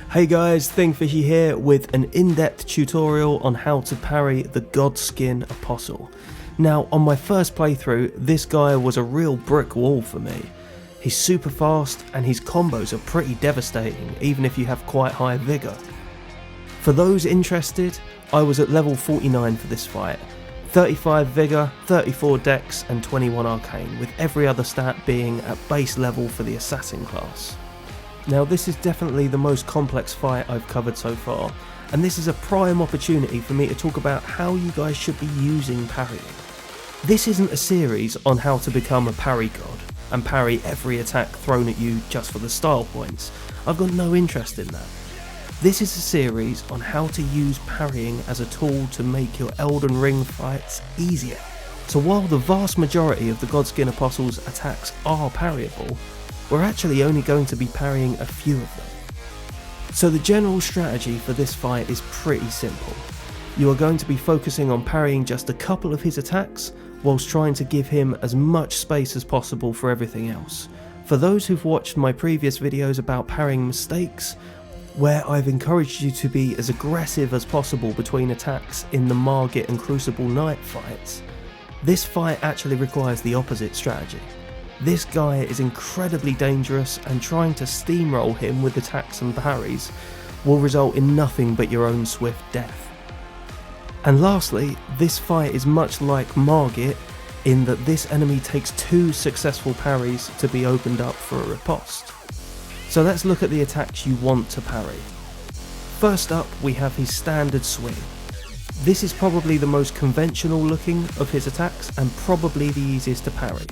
Hey guys, ThingFishy here with an in-depth tutorial on how to parry the Godskin Apostle. Now, on my first playthrough, this guy was a real brick wall for me. He's super fast and his combos are pretty devastating, even if you have quite high vigour. For those interested, I was at level 49 for this fight. 35 vigour, 34 dex and 21 arcane, with every other stat being at base level for the assassin class. Now this is definitely the most complex fight I've covered so far, and this is a prime opportunity for me to talk about how you guys should be using parrying. This isn't a series on how to become a parry god and parry every attack thrown at you just for the style points. I've got no interest in that. This is a series on how to use parrying as a tool to make your Elden Ring fights easier. So while the vast majority of the Godskin Apostle's attacks are parryable, we're actually only going to be parrying a few of them. So the general strategy for this fight is pretty simple. You are going to be focusing on parrying just a couple of his attacks, whilst trying to give him as much space as possible for everything else. For those who've watched my previous videos about parrying mistakes, where I've encouraged you to be as aggressive as possible between attacks in the Margit and Crucible Knight fights, this fight actually requires the opposite strategy. This guy is incredibly dangerous, and trying to steamroll him with attacks and parries will result in nothing but your own swift death. And lastly, this fight is much like Margit in that this enemy takes 2 successful parries to be opened up for a riposte. So let's look at the attacks you want to parry. First up, we have his standard swing. This is probably the most conventional looking of his attacks and probably the easiest to parry.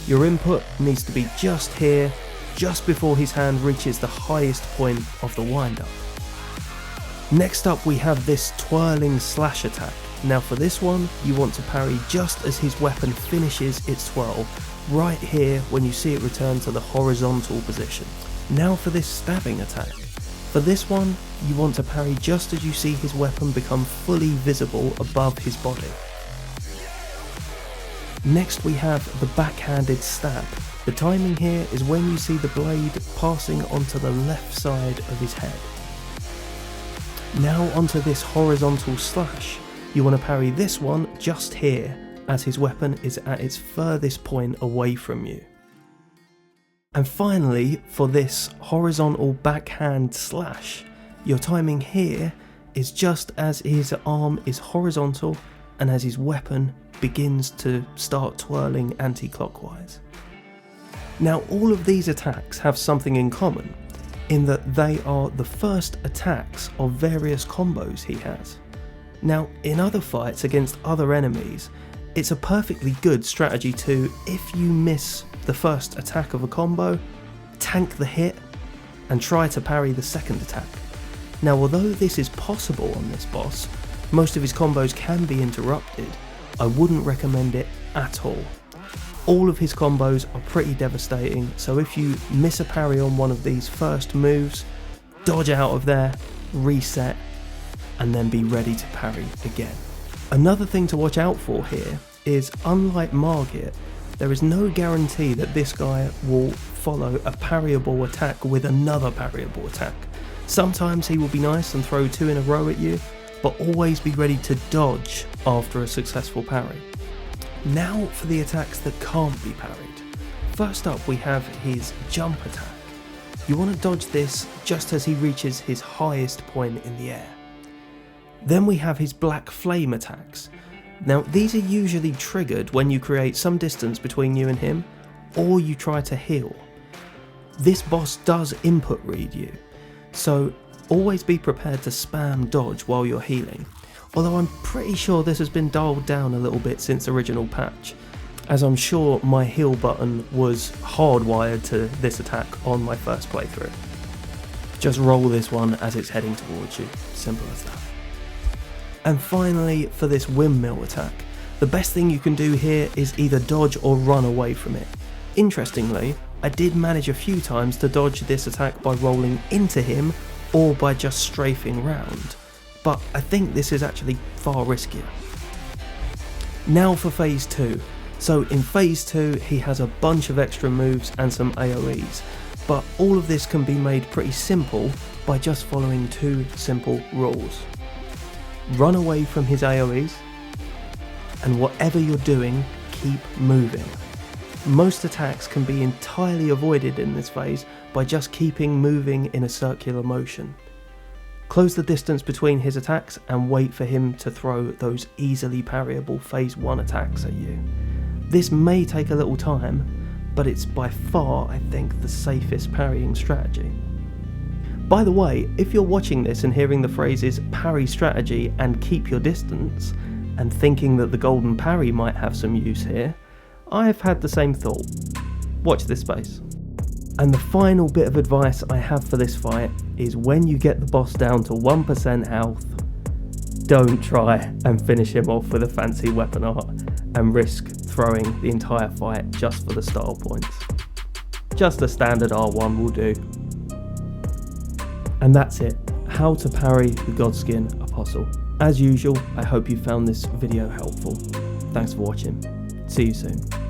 Your input needs to be just here, just before his hand reaches the highest point of the wind-up. Next up we have this twirling slash attack. Now for this one, you want to parry just as his weapon finishes its twirl, right here when you see it return to the horizontal position. Now for this stabbing attack. For this one, you want to parry just as you see his weapon become fully visible above his body. Next we have the backhanded stab. The timing here is when you see the blade passing onto the left side of his head. Now onto this horizontal slash. You want to parry this one just here, as his weapon is at its furthest point away from you. And finally, for this horizontal backhand slash, your timing here is just as his arm is horizontal and as his weapon begins to start twirling anti-clockwise. Now all of these attacks have something in common, in that they are the first attacks of various combos he has. Now in other fights against other enemies, it's a perfectly good strategy to, if you miss the first attack of a combo, tank the hit and try to parry the second attack. Now although this is possible on this boss, most of his combos can be interrupted. I wouldn't recommend it at all. All of his combos are pretty devastating, so if you miss a parry on one of these first moves, dodge out of there, reset, and then be ready to parry again. Another thing to watch out for here is, unlike Margit, there is no guarantee that this guy will follow a parryable attack with another parryable attack. Sometimes he will be nice and throw 2 in a row at you, but always be ready to dodge after a successful parry. Now for the attacks that can't be parried. First up we have his jump attack. You want to dodge this just as he reaches his highest point in the air. Then we have his black flame attacks. Now these are usually triggered when you create some distance between you and him, or you try to heal. This boss does input read you, so always be prepared to spam dodge while you're healing, although I'm pretty sure this has been dialed down a little bit since original patch, as I'm sure my heal button was hardwired to this attack on my first playthrough. Just roll this one as it's heading towards you, simple as that. And finally, for this windmill attack, the best thing you can do here is either dodge or run away from it. Interestingly, I did manage a few times to dodge this attack by rolling into him or by just strafing round, but I think this is actually far riskier. Now for phase 2. So in phase 2 he has a bunch of extra moves and some AoEs, but all of this can be made pretty simple by just following 2 simple rules. Run away from his AoEs, and whatever you're doing, keep moving. Most attacks can be entirely avoided in this phase by just keeping moving in a circular motion. Close the distance between his attacks and wait for him to throw those easily parryable phase 1 attacks at you. This may take a little time, but it's by far, I think, the safest parrying strategy. By the way, if you're watching this and hearing the phrases parry strategy and keep your distance, and thinking that the golden parry might have some use here, I've had the same thought. Watch this space. And the final bit of advice I have for this fight is when you get the boss down to 1% health, don't try and finish him off with a fancy weapon art and risk throwing the entire fight just for the style points. Just a standard R1 will do. And that's it, how to parry the Godskin Apostle. As usual, I hope you found this video helpful. Thanks for watching. See you soon.